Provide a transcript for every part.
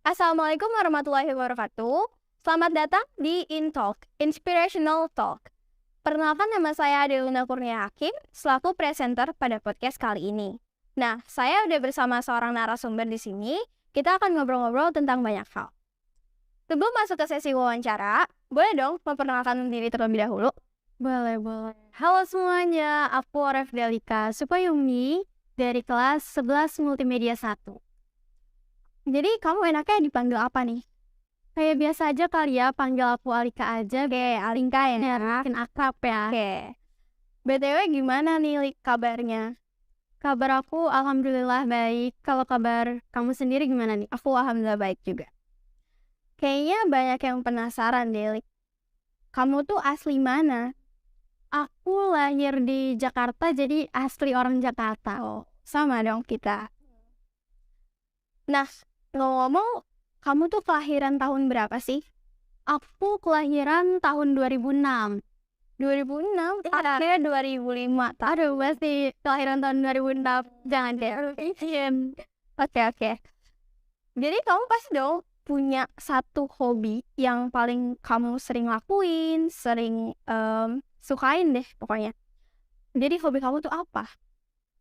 Assalamualaikum warahmatullahi wabarakatuh. Selamat datang di InTalk, Inspirational Talk. Perkenalkan, nama saya Adelina Kurnia Hakim, selaku presenter pada podcast kali ini. Nah, saya udah bersama seorang narasumber di sini. Kita akan ngobrol-ngobrol tentang banyak hal. Sebelum masuk ke sesi wawancara, boleh dong memperkenalkan diri terlebih dahulu? Boleh. Halo semuanya, aku Oref Delika Supayumi dari kelas 11 Multimedia 1. Jadi kamu enaknya dipanggil apa nih? Kayak biasa aja kali ya, panggil aku Alika aja. Oke, Alika ya. Makin akrab ya. Oke. BTW gimana nih kabarnya? Kabar aku alhamdulillah baik. Kalau kabar kamu sendiri gimana nih? Aku alhamdulillah baik juga. Kayaknya banyak yang penasaran deh, Lik. Kamu tuh asli mana? Aku lahir di Jakarta, jadi asli orang Jakarta. Oh, sama dong kita. Nah, ngomong-ngomong, kamu tuh kelahiran tahun berapa sih? Aku kelahiran tahun 2006. 2006? Iya. Akhirnya 2005. Aduh, masih kelahiran tahun 2006. Jangan deh. Oke. Jadi kamu pasti dong punya satu hobi yang paling kamu sering lakuin, sering sukain deh pokoknya. Jadi hobi kamu tuh apa?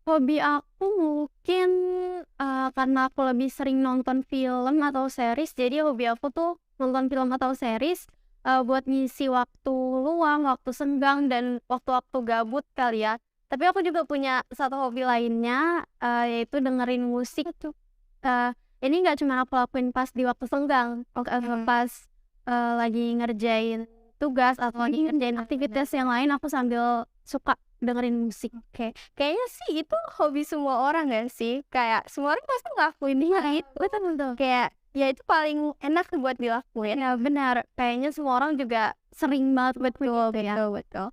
Hobi aku mungkin karena aku lebih sering nonton film atau series, jadi hobi aku tuh nonton film atau series buat ngisi waktu luang, waktu senggang, dan waktu-waktu gabut kali ya. Tapi aku juga punya satu hobi lainnya, yaitu dengerin musik tuh. Ini nggak cuma aku lakuin pas di waktu senggang, pas lagi ngerjain tugas atau lagi ngerjain aktivitas yang lain, aku sambil suka dengerin musik. Oke, kayaknya sih itu hobi semua orang gak sih? Kayak semua orang pasti ngelakuin itu. Betul. Kayak ya itu paling enak buat dilakuin. Ya benar, kayaknya semua orang juga sering banget Betul.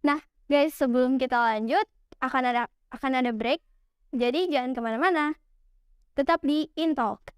Nah guys, sebelum kita lanjut akan ada break. Jadi jangan kemana-mana. Tetap di InTalk.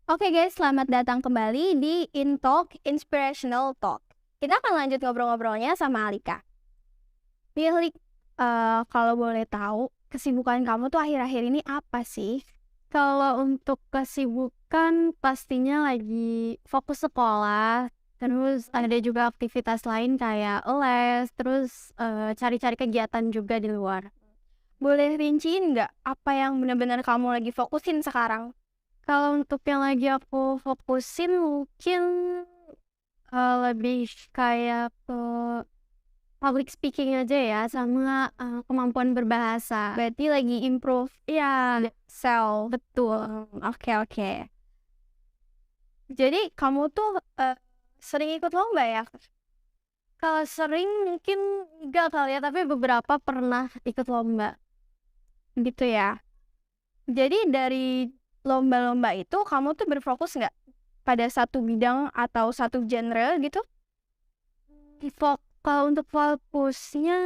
Oke guys, selamat datang kembali di InTalk, Inspirational Talk. Kita akan lanjut ngobrol-ngobrolnya sama Alika. Lik, kalau boleh tahu, kesibukan kamu tuh akhir-akhir ini apa sih? Kalau untuk kesibukan pastinya lagi fokus sekolah, terus ada juga aktivitas lain kayak les, terus cari-cari kegiatan juga di luar. Boleh rinciin nggak apa yang benar-benar kamu lagi fokusin sekarang? Kalau untuk yang lagi aku fokusin mungkin lebih kayak ke public speaking aja ya, sama kemampuan berbahasa. Berarti lagi improve self. Betul. Oke. Jadi kamu tuh sering ikut lomba ya? Kalau sering mungkin enggak kali ya, tapi beberapa pernah ikut lomba. Gitu ya. Jadi dari lomba-lomba itu kamu tuh berfokus nggak pada satu bidang atau satu genre gitu? Kalau untuk fokusnya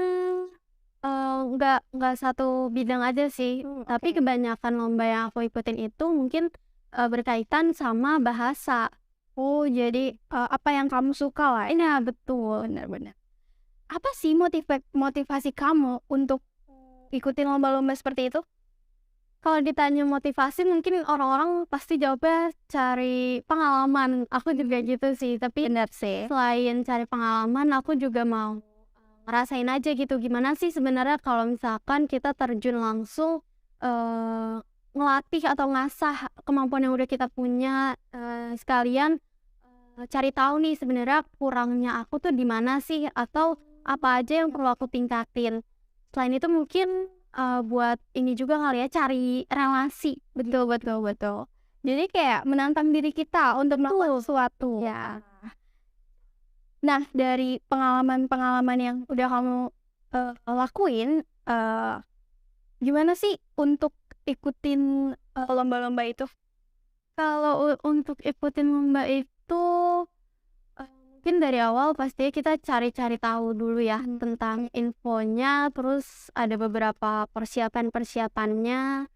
nggak satu bidang aja sih, tapi kebanyakan lomba yang aku ikutin itu mungkin berkaitan sama bahasa. Oh, jadi apa yang kamu suka lah? Iya, betul. Benar. Apa sih motivasi kamu untuk ikutin lomba-lomba seperti itu? Kalau ditanya motivasi, mungkin orang-orang pasti jawabnya cari pengalaman. Aku juga gitu sih, tapi Benar sih. selain cari pengalaman, aku juga mau ngerasain aja gitu. Gimana sih sebenarnya kalau misalkan kita terjun langsung ngelatih atau ngasah kemampuan yang udah kita punya, sekalian cari tahu nih sebenarnya kurangnya aku tuh di mana sih, atau apa aja yang perlu aku tingkatin. Selain itu mungkin, buat ini juga kali ya, cari relasi. Betul betul betul. Jadi kayak menantang diri kita untuk melakukan sesuatu. Ya. Nah, dari pengalaman-pengalaman yang udah kamu lakuin, gimana sih untuk ikutin lomba-lomba itu? Kalau untuk ikutin lomba itu, mungkin dari awal pastinya kita cari-cari tahu dulu ya tentang infonya, terus ada beberapa persiapan-persiapannya,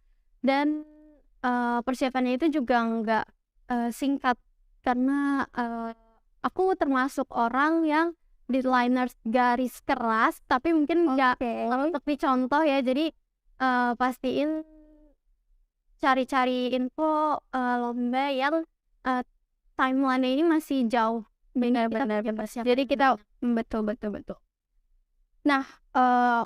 dan persiapannya itu juga nggak singkat, karena aku termasuk orang yang deadliners garis keras, tapi mungkin nggak untuk dicontoh ya. Jadi pastiin cari-cari info lomba yang timeline-nya ini masih jauh. Benar-benar. Jadi kita betul. Nah,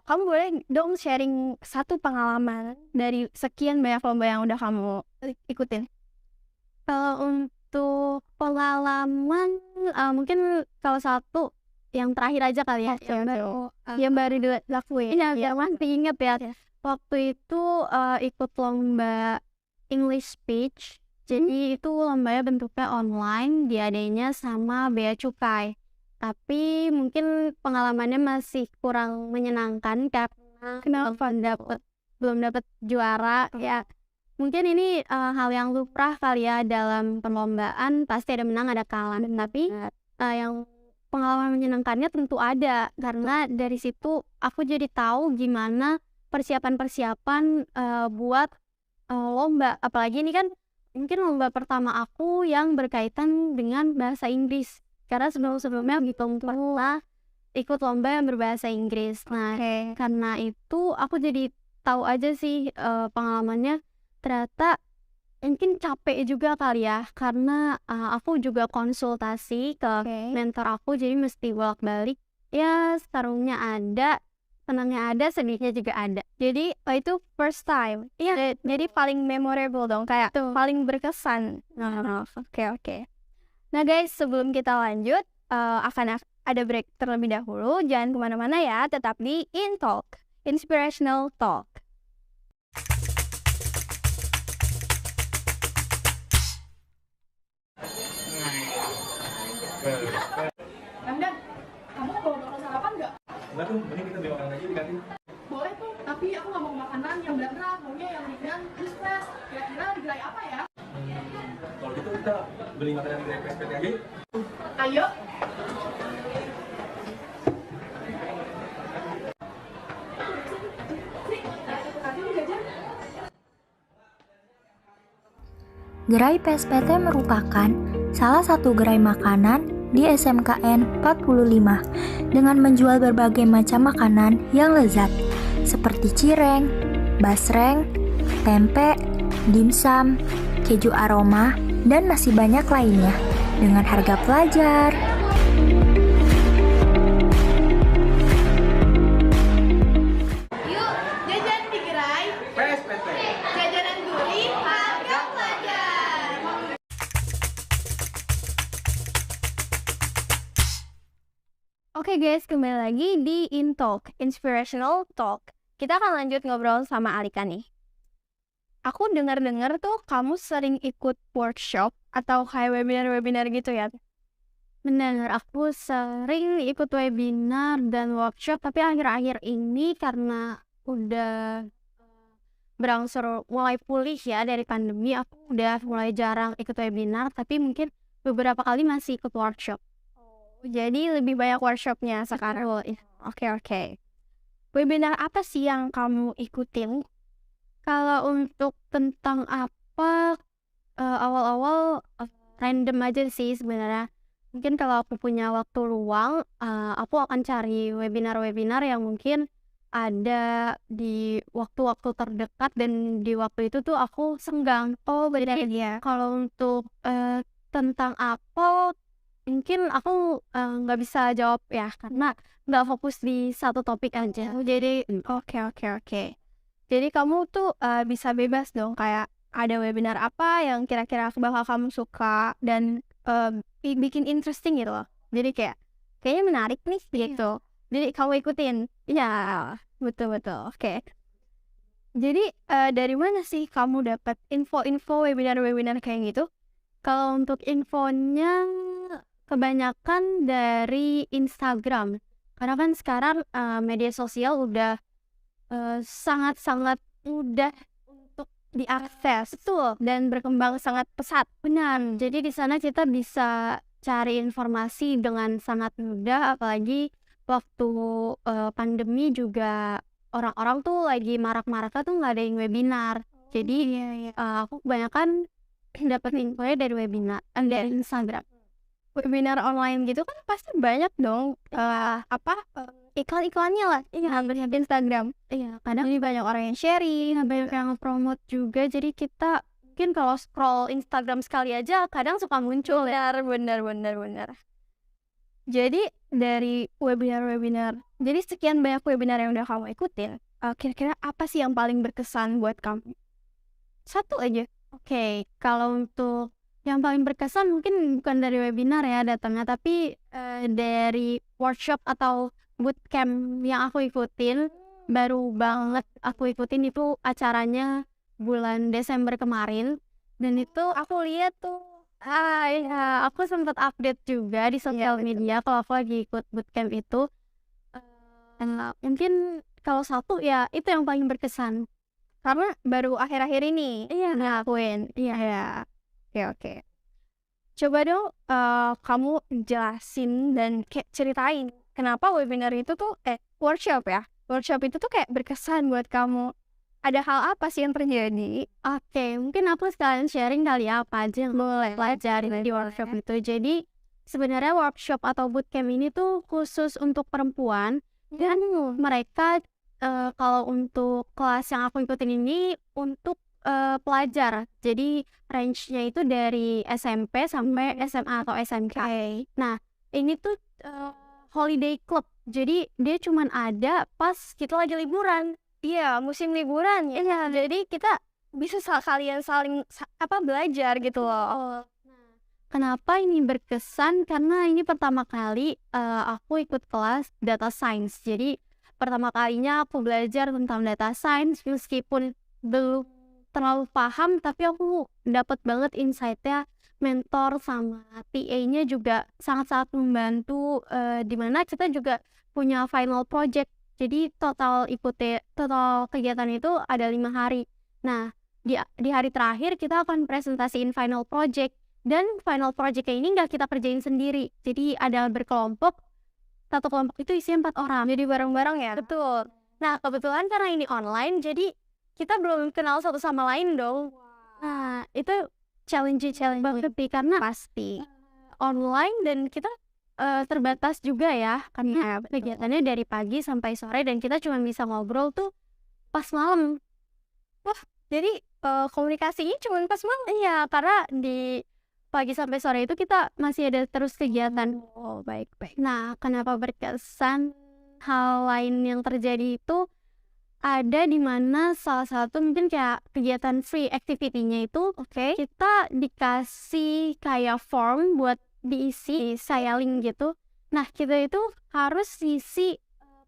kamu boleh dong sharing satu pengalaman dari sekian banyak lomba yang udah kamu ikutin? Untuk pengalaman, mungkin kalau satu yang terakhir aja kali ya, Yang baru dilakuin. yang masih inget ya. Waktu itu ikut lomba English speech. Jadi itu lombanya bentuknya online, diadainnya sama Bea Cukai. Tapi mungkin pengalamannya masih kurang menyenangkan karena Kenapa? belum dapat juara ya. Mungkin ini hal yang lumrah kali ya dalam perlombaan, pasti ada menang ada kalah. Tapi yang pengalaman menyenangkannya tentu ada, karena dari situ aku jadi tahu gimana persiapan buat lomba. Apalagi ini kan mungkin lomba pertama aku yang berkaitan dengan bahasa Inggris, karena sebelumnya belum pernah ikut lomba yang berbahasa Inggris. Nah, karena itu aku jadi tahu aja sih pengalamannya ternyata mungkin capek juga kali ya, karena aku juga konsultasi ke mentor aku, jadi mesti bolak-balik. Ya, serunya ada, senangnya ada, sedihnya juga ada. Jadi itu first time. Iya. Jadi paling memorable dong, kayak paling berkesan. Oke. Nah guys, sebelum kita lanjut, akan ada break terlebih dahulu. Jangan kemana-mana ya, tetap di InTalk, Inspirational Talk. Ramdan, kamu mau bawa bekal sarapan nggak? Enggak tuh, mending kita beli makanan aja di kantin. Boleh tuh, tapi aku nggak mau makanan yang berat, maunya yang ringan, terus fresh. Kira-kira di gerai apa ya? Kalau gitu kita beli makanan di gerai PSPT aja yuk. Ayo. Gerai PSPT merupakan salah satu gerai makanan di SMKN 45 dengan menjual berbagai macam makanan yang lezat seperti cireng, basreng, tempe, dimsum, keju aroma, dan masih banyak lainnya dengan harga pelajar. Yuk, jajan di gerai PSPT. jajanan gurih harga pelajar. Oke guys, kembali lagi di InTalk, Inspirational Talk. Kita akan lanjut ngobrol sama Alika nih. Aku dengar-dengar tuh kamu sering ikut workshop atau kayak webinar-webinar gitu ya? Benar, aku sering ikut webinar dan workshop, tapi akhir-akhir ini karena udah berangsur mulai pulih ya dari pandemi, aku udah mulai jarang ikut webinar, tapi mungkin beberapa kali masih ikut workshop. Jadi lebih banyak workshopnya sekarang. Oke. Webinar apa sih yang kamu ikutin? Kalau untuk tentang apa, awal-awal random aja sih sebenarnya. Mungkin kalau aku punya waktu luang, aku akan cari webinar-webinar yang mungkin ada di waktu-waktu terdekat dan di waktu itu tuh aku senggang. Jadi kalau untuk tentang apa, mungkin aku nggak bisa jawab ya, karena nggak fokus di satu topik aja. Jadi Oke. Jadi kamu tuh bisa bebas dong, kayak ada webinar apa yang kira-kira bakal kamu suka dan bikin interesting gitu loh. Jadi kayaknya menarik nih gitu. Jadi kamu ikutin. Ya, betul. Oke. Jadi dari mana sih kamu dapat info-info webinar-webinar kayak gitu? Kalau untuk infonya kebanyakan dari Instagram. Karena kan sekarang media sosial udah sangat-sangat mudah untuk diakses. Betul, dan berkembang sangat pesat. Benar. Jadi di sana kita bisa cari informasi dengan sangat mudah, apalagi waktu pandemi juga orang-orang tuh lagi marak-maraknya tuh ngadain webinar. Jadi aku kebanyakan dapat infonya dari webinar, dari Instagram. Webinar online gitu kan pasti banyak dong iklan-iklannya lah. Iya, Instagram. Iya, kadang Jadi banyak orang yang sharing, banyak yang promote juga. Jadi kita mungkin kalau scroll Instagram sekali aja kadang suka muncul ya. benar. Jadi dari webinar, jadi sekian banyak webinar yang udah kamu ikutin, kira-kira apa sih yang paling berkesan buat kamu? Satu aja. Oke, kalau untuk yang paling berkesan mungkin bukan dari webinar ya datangnya, tapi dari workshop atau bootcamp yang aku ikutin. Baru banget aku ikutin itu acaranya bulan Desember kemarin. Dan itu aku lihat tuh, ya, aku sempat update juga di sosial media kalau aku lagi ikut bootcamp itu. Mungkin kalau satu ya itu yang paling berkesan. Karena baru akhir-akhir ini ngelakuin. Iya. Oke. Coba dong kamu jelasin dan kayak ceritain kenapa webinar itu tuh workshop itu tuh kayak berkesan buat kamu. Ada hal apa sih yang terjadi? Oke, mungkin aku sekalian sharing kali ya apa aja yang pelajarin di workshop itu. Jadi sebenarnya workshop atau bootcamp ini tuh khusus untuk perempuan dan mereka kalau untuk kelas yang aku ikutin ini untuk pelajar. Jadi range-nya itu dari SMP sampai SMA atau SMK. Nah, ini tuh holiday club. Jadi dia cuman ada pas kita lagi liburan. Iya, musim liburan ya. Iya. Jadi kita bisa kalian saling belajar gitu loh. Kenapa ini berkesan? Karena ini pertama kali aku ikut kelas data science. Jadi pertama kalinya aku belajar tentang data science meskipun belum terlalu paham, tapi aku dapat banget insight-nya. Mentor sama TA-nya juga sangat-sangat membantu, dimana kita juga punya final project. Jadi total kegiatan itu ada 5 hari. Nah, di hari terakhir kita akan presentasiin final project. Dan final project ini nggak kita kerjain sendiri. Jadi ada berkelompok. Satu kelompok itu isinya 4 orang. Jadi bareng-bareng ya? Betul. Nah, kebetulan karena ini online, jadi kita belum kenal satu sama lain dong. Nah, itu challenge banget sih, karena Pasti. online dan kita terbatas juga ya, karena kegiatannya dari pagi sampai sore dan kita cuma bisa ngobrol tuh pas malam. Jadi komunikasinya cuma pas malam? Iya, karena di pagi sampai sore itu kita masih ada terus kegiatan. Oh, baik. Nah, kenapa berkesan? Hal lain yang terjadi itu ada di mana salah satu mungkin kayak kegiatan free activity-nya itu kita dikasih kayak form buat diisi, kayak link gitu. Nah, kita itu harus isi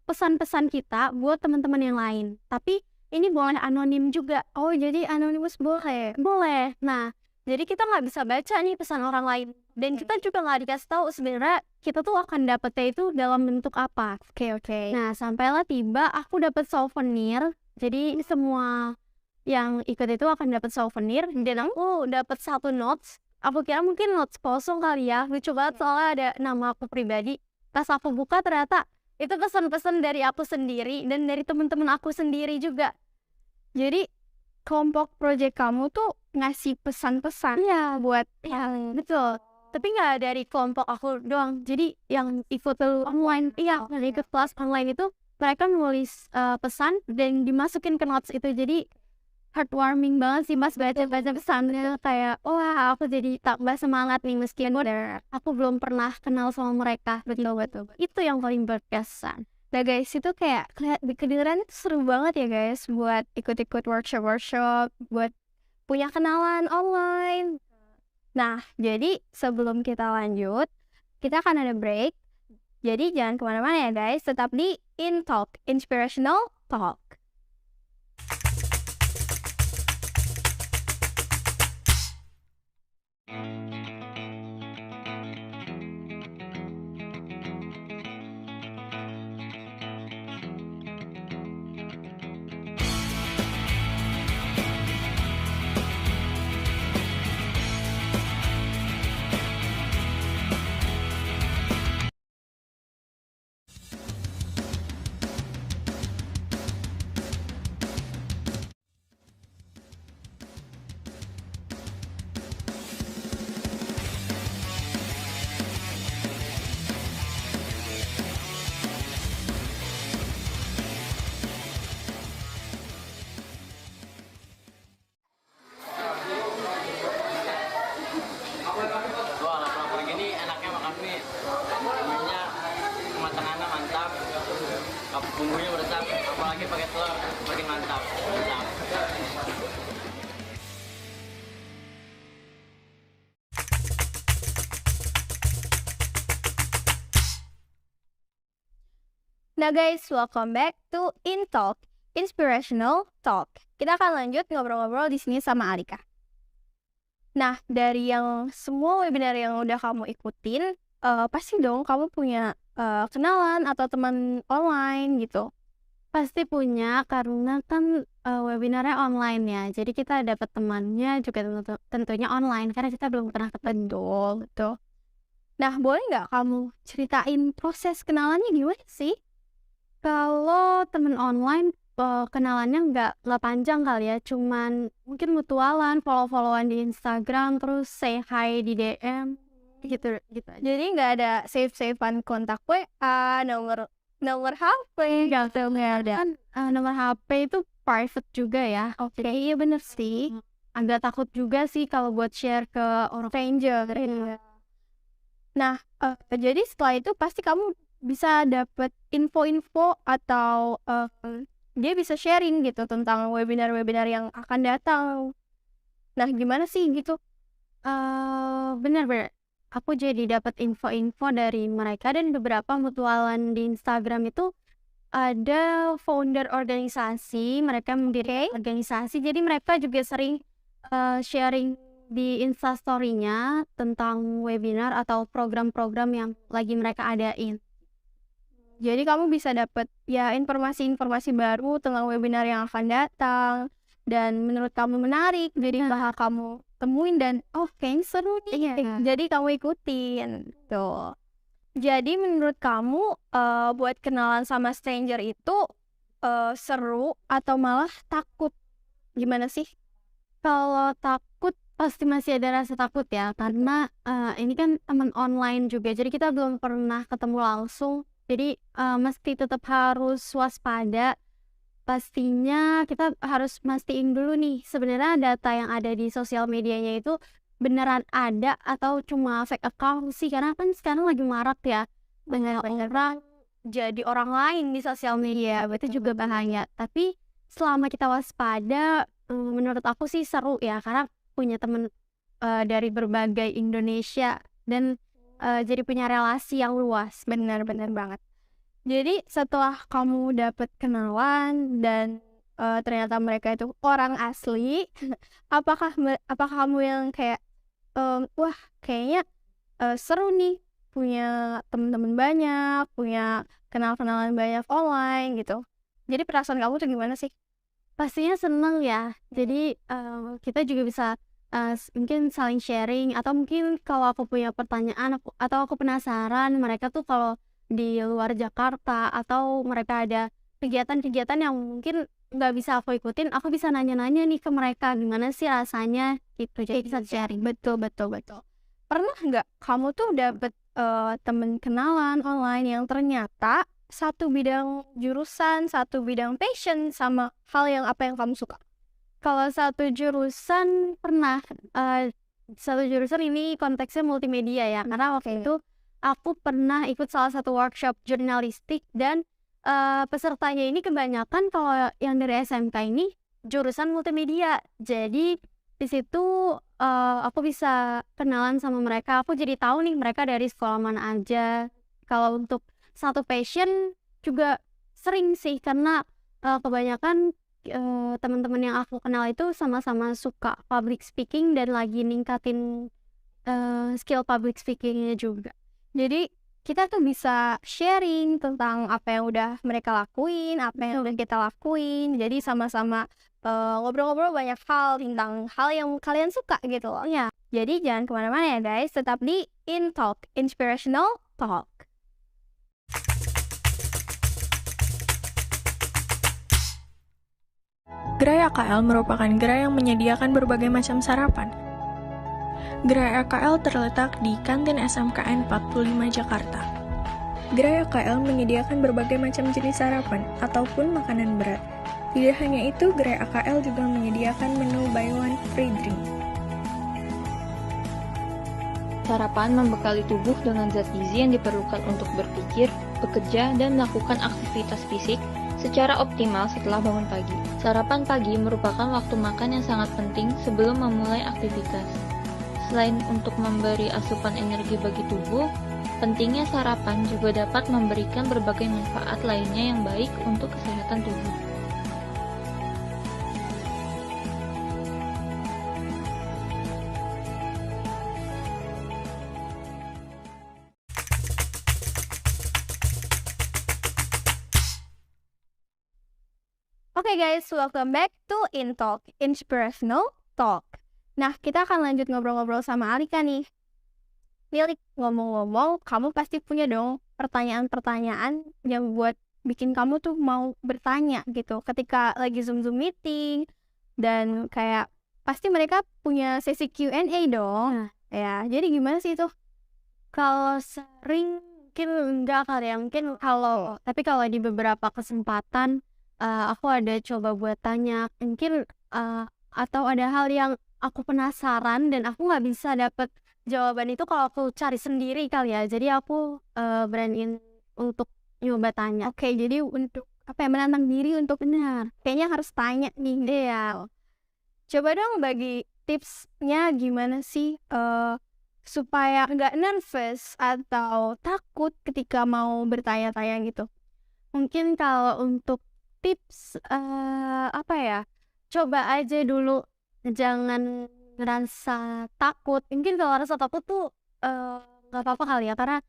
pesan-pesan kita buat teman-teman yang lain. Tapi ini boleh anonim juga. Oh, jadi anonymous boleh? Boleh. Nah, jadi kita nggak bisa baca nih pesan orang lain. Dan kita juga nggak dikasih tahu sebenarnya kita tuh akan dapetnya itu dalam bentuk apa. Oke. Nah, sampailah tiba aku dapat souvenir. Jadi semua yang ikut itu akan dapat souvenir. Dan aku dapat 1 notes. Aku kira mungkin notes kosong kali ya. Lucu banget soalnya ada nama aku pribadi. Pas aku buka ternyata itu pesan-pesan dari aku sendiri dan dari teman-teman aku sendiri juga. Jadi kelompok project kamu tuh ngasih pesan-pesan buat yang betul. Tapi nggak dari kelompok aku doang. Jadi yang ikut online, yang ikut kelas online itu mereka nulis pesan dan dimasukin ke notes itu. Jadi heartwarming banget sih mas baca pesannya, kayak wah aku jadi tambah semangat nih meskipun aku belum pernah kenal sama mereka. Betul. Itu yang paling berkesan. Nah guys, itu kayak kedengeran seru banget ya guys buat ikut-ikut workshop, buat punya kenalan online. Nah, jadi sebelum kita lanjut, kita akan ada break. Jadi jangan kemana-mana ya guys, tetap di In Talk, Inspirational Talk. Wah, lapar-lapar gini enaknya makan mie. Mie-nya kematangannya mantap, bumbunya meresap, apalagi pakai telur makin mantap. Mantap. Nah guys, welcome back to In Talk, Inspirational Talk. Kita akan lanjut ngobrol-ngobrol di sini sama Alika. Nah, dari yang semua webinar yang udah kamu ikutin, pasti dong kamu punya kenalan atau teman online gitu. Pasti punya, karena kan webinarnya online ya. Jadi kita dapat temannya juga tentunya online karena kita belum pernah ketemu. Betul. Nah, boleh nggak kamu ceritain proses kenalannya gimana sih? Kalau temen online kenalannya nggak panjang kali ya, cuman mungkin mutualan, follow-followan di Instagram, terus say hi di DM gitu aja. Jadi nggak ada save-savean kontak WA, nomor HP, Nggak ada. Kan nomor HP itu private juga ya. Oke, iya bener sih. Agak takut juga sih kalau buat share ke orang Stranger. Iya. Nah, jadi setelah itu pasti kamu bisa dapet info-info atau dia bisa sharing gitu tentang webinar-webinar yang akan datang. Nah, gimana sih gitu? bener. Aku jadi dapat info-info dari mereka, dan beberapa mutualan di Instagram itu ada founder organisasi, mereka mendirikan organisasi, jadi mereka juga sering sharing di Instastory-nya tentang webinar atau program-program yang lagi mereka adain. Jadi kamu bisa dapet ya informasi-informasi baru tentang webinar yang akan datang, dan menurut kamu menarik, jadi bakal kamu temuin dan kayaknya seru nih. Iya. Jadi kamu ikutin tuh. Jadi menurut kamu buat kenalan sama stranger itu seru atau malah takut? Gimana sih? Kalau takut pasti masih ada rasa takut ya, karena ini kan teman online juga, jadi kita belum pernah ketemu langsung, jadi mesti tetap harus waspada. Pastinya kita harus mastiin dulu nih sebenarnya data yang ada di sosial medianya itu beneran ada atau cuma fake account sih, karena kan sekarang lagi marak ya banyak orang jadi orang lain di sosial media, itu juga bahaya. Tapi selama kita waspada, menurut aku sih seru ya, karena punya temen dari berbagai Indonesia, dan jadi punya relasi yang luas. Benar-benar banget. Jadi setelah kamu dapet kenalan dan ternyata mereka itu orang asli, apakah kamu yang kayak wah kayaknya seru nih punya teman-teman banyak, punya kenalan banyak online gitu. Jadi perasaan kamu tuh gimana sih? Pastinya seneng ya. Jadi kita juga bisa mungkin saling sharing, atau mungkin kalau aku punya pertanyaan atau aku penasaran mereka tuh kalau di luar Jakarta atau mereka ada kegiatan-kegiatan yang mungkin nggak bisa aku ikutin, aku bisa nanya-nanya nih ke mereka gimana sih rasanya gitu, jadi bisa sharing. Betul. Pernah nggak kamu tuh dapet temen kenalan online yang ternyata satu bidang jurusan, satu bidang passion sama hal yang apa yang kamu suka? Kalau satu jurusan pernah, satu jurusan ini konteksnya multimedia ya, karena waktu itu aku pernah ikut salah satu workshop jurnalistik, dan pesertanya ini kebanyakan kalau yang dari SMK ini jurusan multimedia. Jadi Di situ aku bisa kenalan sama mereka. Aku jadi tahu nih mereka dari sekolah mana aja. Kalau untuk satu passion juga sering sih, karena kebanyakan teman-teman yang aku kenal itu sama-sama suka public speaking dan lagi ningkatin skill public speakingnya juga. Jadi kita tuh bisa sharing tentang apa yang udah mereka lakuin, apa yang udah kita lakuin. Jadi sama-sama ngobrol-ngobrol banyak hal tentang hal yang kalian suka gitu loh. Iya. Jadi jangan kemana-mana ya guys, tetap di In Talk, Inspirational Talk. Gerai AKL merupakan gerai yang menyediakan berbagai macam sarapan. Gerai AKL terletak di kantin SMKN 45 Jakarta. Gerai AKL menyediakan berbagai macam jenis sarapan ataupun makanan berat. Tidak hanya itu, gerai AKL juga menyediakan menu buy one free drink. Sarapan membekali tubuh dengan zat gizi yang diperlukan untuk berpikir, bekerja, dan melakukan aktivitas fisik secara optimal setelah bangun pagi. Sarapan pagi merupakan waktu makan yang sangat penting sebelum memulai aktivitas. Selain untuk memberi asupan energi bagi tubuh, pentingnya sarapan juga dapat memberikan berbagai manfaat lainnya yang baik untuk kesehatan tubuh. Oke guys, welcome back to In Talk, Inspirational Talk. Nah, kita akan lanjut ngobrol-ngobrol sama Alika nih. Lilik, ngomong-ngomong, kamu pasti punya dong pertanyaan-pertanyaan yang buat bikin kamu tuh mau bertanya gitu. Ketika lagi Zoom meeting, dan kayak pasti mereka punya sesi Q&A dong. Ya, jadi gimana sih itu? Kalau sering mungkin enggak kali ya, mungkin tapi kalau di beberapa kesempatan aku ada coba buat tanya, mungkin atau ada hal yang aku penasaran dan aku nggak bisa dapet jawaban itu kalau aku cari sendiri kali ya. Jadi aku beraniin untuk nyoba tanya. Oke, jadi untuk menantang diri untuk benar. Kayaknya harus tanya nih. Iya. Coba dong bagi tipsnya gimana sih supaya nggak nervous atau takut ketika mau bertanya-tanya gitu. Mungkin kalau untuk tips coba aja dulu, jangan ngerasa takut. Mungkin kalau rasa takut tuh nggak apa-apa kali ya, karena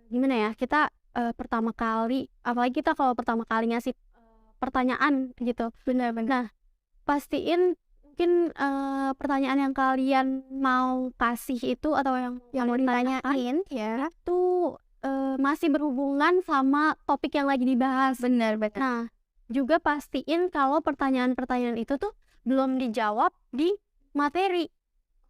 gimana ya, kita pertama kali, apalagi kita kalau pertama kali ngasih pertanyaan gitu. Benar-benar. Nah, pastiin mungkin pertanyaan yang kalian mau kasih itu atau yang mau ditanyain ya tuh masih berhubungan sama topik yang lagi dibahas. Benar. Nah, juga pastiin kalau pertanyaan-pertanyaan itu tuh belum dijawab di materi.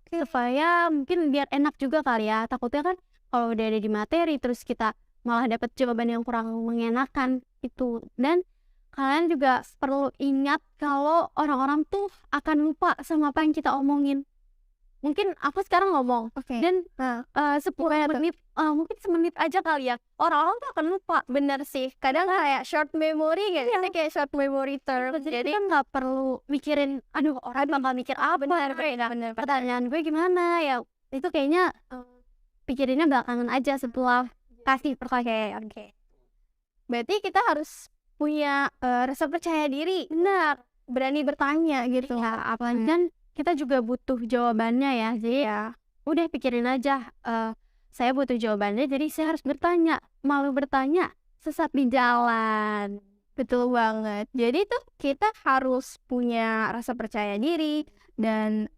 Supaya mungkin biar enak juga kali ya. Takutnya kan kalau udah ada di materi terus kita malah dapat jawaban yang kurang mengenakan itu. Dan kalian juga perlu ingat kalau orang-orang tuh akan lupa sama apa yang kita omongin. Mungkin aku sekarang ngomong, dan 10 menit, mungkin semenit aja kali ya, orang-orang tuh akan lupa. Bener sih, kadang kayak short memory gitu, kayak short memory term. Jadi kan nggak perlu mikirin, aduh orang bakal mikir apa, Bener. pertanyaan gue gimana ya, itu kayaknya pikirinnya belakangan aja setelah kasih pertanyaan. Oke. Berarti kita harus punya rasa percaya diri, benar, berani bertanya gitu. Ya, apalagi kan kita juga butuh jawabannya ya. Jadi ya udah pikirin aja, saya butuh jawabannya, jadi saya harus bertanya. Malu bertanya sesat di jalan. Betul banget. Jadi tuh kita harus punya rasa percaya diri dan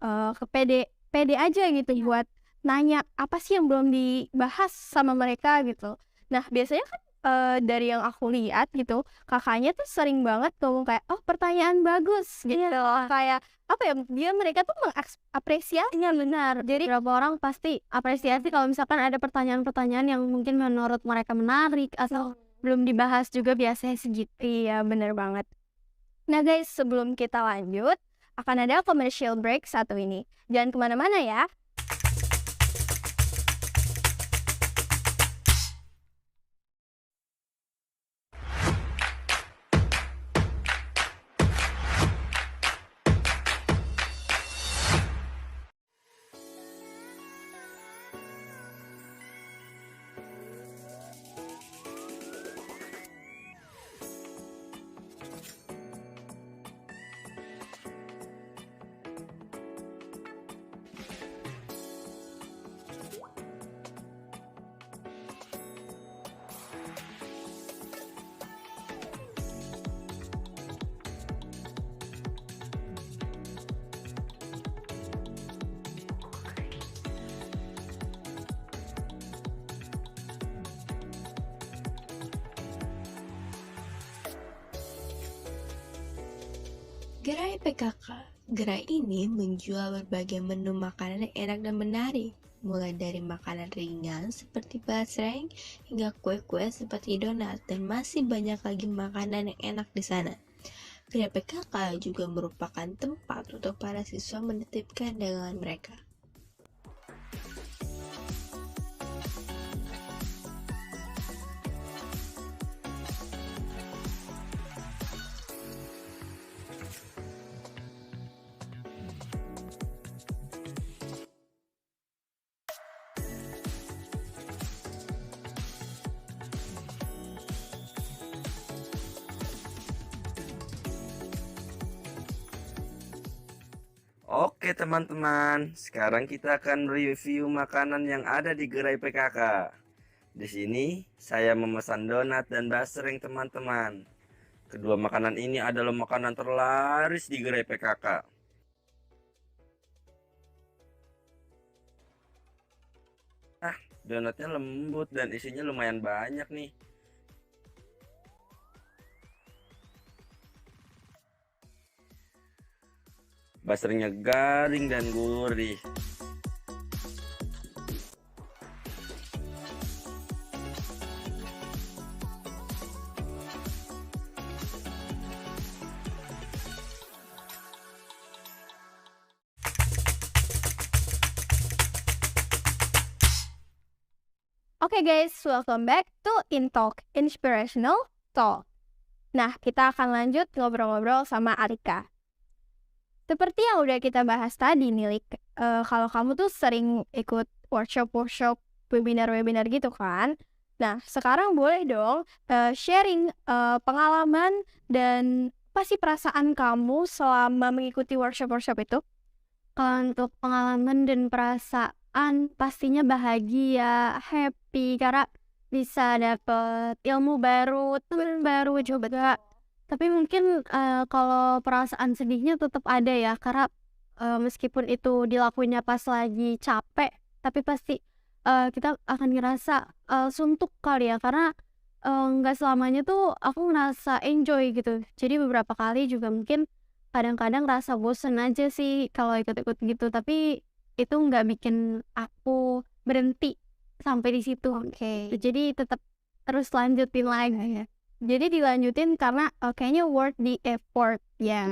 pede aja gitu buat nanya apa sih yang belum dibahas sama mereka gitu. Nah, biasanya kan dari yang aku lihat gitu, kakaknya tuh sering banget ngomong kayak, oh pertanyaan bagus gitu. Kayak mereka tuh mengapresiasinya, benar. Jadi beberapa orang pasti apresiasi kalau misalkan ada pertanyaan-pertanyaan yang mungkin menurut mereka menarik atau belum dibahas juga, biasanya segitu. Iya, bener banget. Nah guys, sebelum kita lanjut, akan ada commercial break satu ini. Jangan kemana-mana ya. Gerai PKK. Gerai ini menjual berbagai menu makanan yang enak dan menarik, mulai dari makanan ringan seperti basreng hingga kue-kue seperti donat, dan masih banyak lagi makanan yang enak di sana. Gerai PKK juga merupakan tempat untuk para siswa menitipkan dagangan mereka. Oke teman-teman, sekarang kita akan review makanan yang ada di gerai PKK. Di sini saya memesan donat dan basreng teman-teman. Kedua makanan ini adalah makanan terlaris di gerai PKK. Donatnya lembut dan isinya lumayan banyak nih. Basrengnya garing dan gurih. Oke guys, welcome back to InTalk, Inspirational Talk. Nah, kita akan lanjut ngobrol-ngobrol sama Alika. Seperti yang udah kita bahas tadi nih, Lik, kalau kamu tuh sering ikut workshop, webinar gitu kan. Nah, sekarang boleh dong sharing pengalaman dan apa sih perasaan kamu selama mengikuti workshop itu? Kalau untuk pengalaman dan perasaan pastinya bahagia, happy karena bisa dapet ilmu baru, teman baru juga. Tapi mungkin kalau perasaan sedihnya tetap ada ya, karena meskipun itu dilakuinnya pas lagi capek, tapi pasti kita akan ngerasa suntuk kali ya, karena nggak selamanya tuh aku ngerasa enjoy gitu. Jadi beberapa kali juga mungkin kadang-kadang rasa bosen aja sih kalau ikut-ikut gitu, tapi itu nggak bikin aku berhenti sampai di situ. Jadi tetap terus lanjutin lagi. Jadi dilanjutin karena kayaknya worth the effort ya.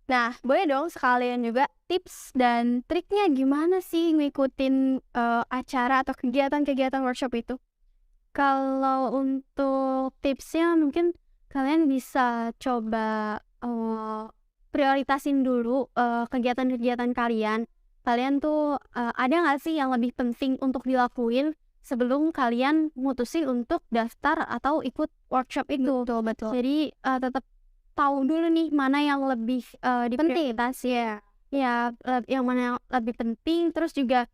Nah, boleh dong sekalian juga tips dan triknya gimana sih ngikutin acara atau kegiatan-kegiatan workshop itu? Kalau untuk tipsnya mungkin kalian bisa coba prioritasin dulu kegiatan-kegiatan kalian. Kalian tuh ada nggak sih yang lebih penting untuk dilakuin sebelum kalian mutusin untuk daftar atau ikut workshop itu. Betul. Jadi tetap tahu dulu nih mana yang lebih diprioritas ya. Ya, yang mana yang lebih penting. Terus juga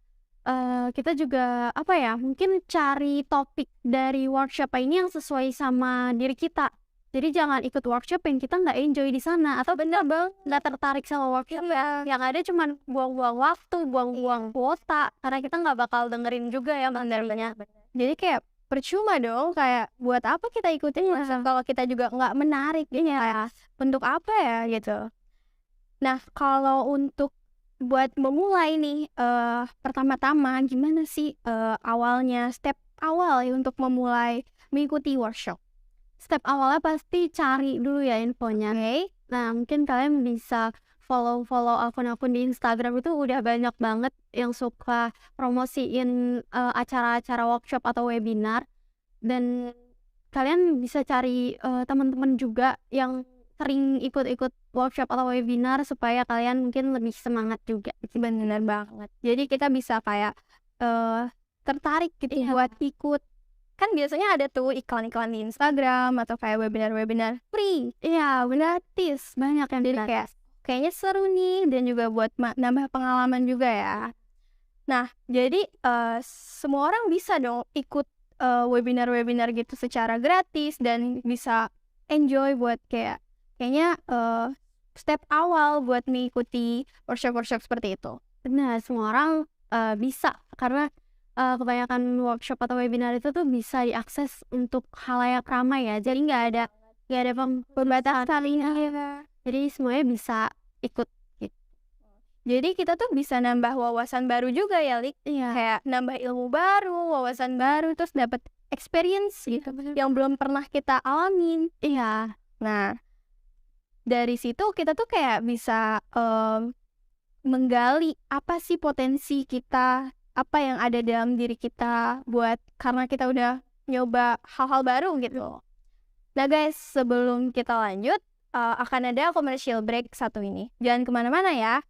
kita juga mungkin cari topik dari workshop ini yang sesuai sama diri kita. Jadi jangan ikut workshop yang kita nggak enjoy di sana, atau nggak tertarik sama workshop yang ada cuman buang-buang waktu, buang-buang kuota, karena kita nggak bakal dengerin juga ya materinya. Jadi kayak percuma dong, kayak buat apa kita ikutin kalau kita juga nggak menarik gitu, kayak untuk apa ya gitu. Nah, kalau untuk buat memulai nih pertama-tama gimana sih awalnya, step awal ya untuk memulai mengikuti workshop? Step awalnya pasti cari dulu ya infonya. Nah, mungkin kalian bisa follow akun-akun di Instagram, itu udah banyak banget yang suka promosiin acara-acara workshop atau webinar. Dan kalian bisa cari teman-teman juga yang sering ikut-ikut workshop atau webinar supaya kalian mungkin lebih semangat juga. Benar banget. Jadi kita bisa kayak tertarik gitu buat ikut. Kan biasanya ada tuh iklan-iklan di Instagram atau kayak webinar-webinar free. Iya, gratis. Banyak yang jadi kayaknya seru nih, dan juga buat nambah pengalaman juga ya. Nah, jadi semua orang bisa dong ikut webinar-webinar gitu secara gratis dan bisa enjoy buat kayaknya step awal buat mengikuti workshop-workshop seperti itu. Benar, semua orang bisa, karena kebanyakan workshop atau webinar itu tuh bisa diakses untuk khalayak ramai ya, jadi nggak ada pembatasan kalinya ya. Jadi semuanya bisa ikut gitu. Jadi kita tuh bisa nambah wawasan baru juga ya, Lik. Iya. Kayak nambah ilmu baru, wawasan baru, terus dapat experience gitu yang belum pernah kita alamin. Iya. Nah, dari situ kita tuh kayak bisa menggali apa sih potensi kita, apa yang ada dalam diri kita buat karena kita udah nyoba hal-hal baru gitu. Nah guys, sebelum kita lanjut, akan ada commercial break satu ini. Jangan kemana-mana ya.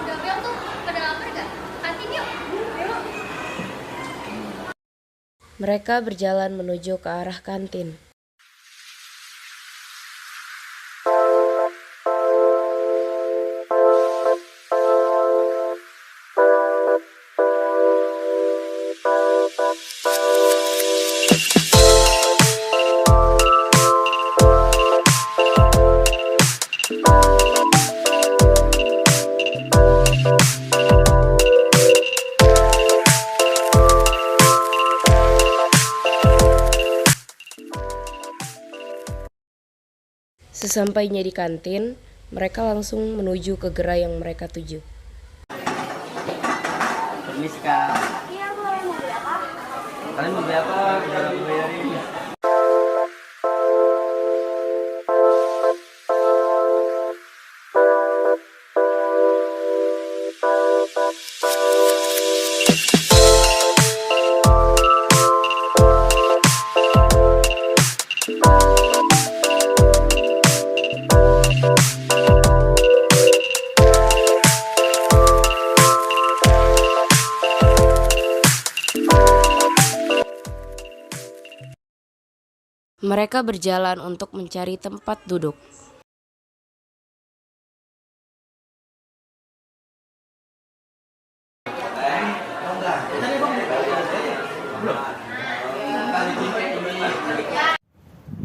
Udah bel tuh, pada lapar gak? Kantin yuk. Mereka berjalan menuju ke arah kantin. Sesampainya di kantin, mereka langsung menuju ke gerai yang mereka tuju. Permisi Kak. Iya, boleh mau beli apa? Kalian mau beli apa? Biar aku bayarin. Mereka berjalan untuk mencari tempat duduk.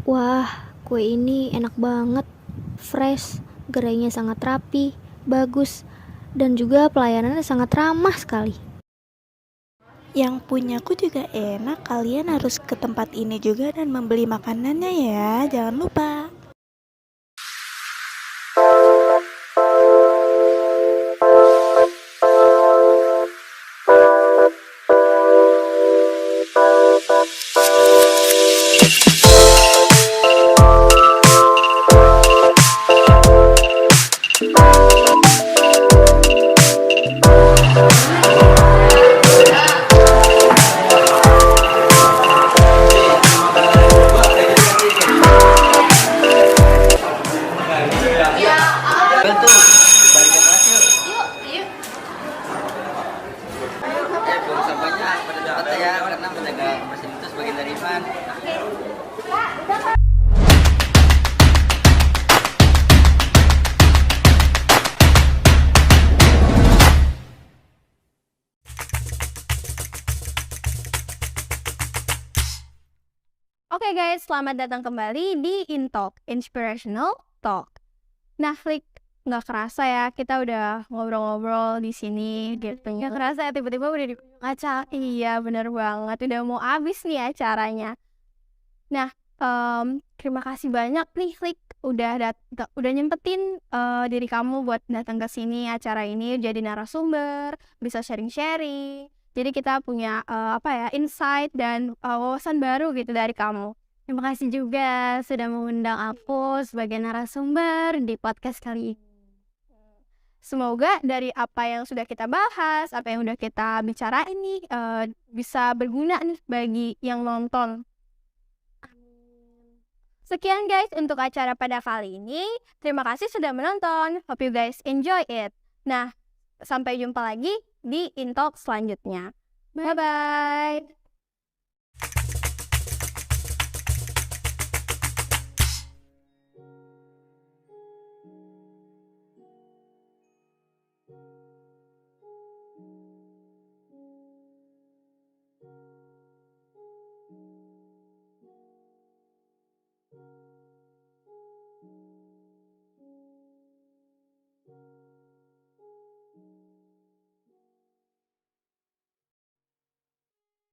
Wah, kue ini enak banget. Fresh, gerainya sangat rapi, bagus, dan juga pelayanannya sangat ramah sekali. Yang punyaku juga enak, kalian harus ke tempat ini juga dan membeli makanannya ya, jangan lupa. Oke guys, selamat datang kembali di InTalk, Inspirational Talk. Nah, Flik, nggak kerasa ya kita udah ngobrol-ngobrol di sini gitu. Nggak kerasa ya tiba-tiba udah di acara. Iya, bener banget. Udah mau habis nih acaranya. Nah, terima kasih banyak nih, Flik, udah nyempetin diri kamu buat datang ke sini acara ini jadi narasumber, bisa sharing-sharing. Jadi kita punya insight dan wawasan baru gitu dari kamu. Terima kasih juga sudah mengundang aku sebagai narasumber di podcast kali ini. Semoga dari apa yang sudah kita bahas, apa yang udah kita bicarain nih bisa berguna nih bagi yang nonton. Sekian guys untuk acara pada kali ini. Terima kasih sudah menonton. Hope you guys enjoy it. Nah, sampai jumpa lagi di InTalk selanjutnya. Bye-bye.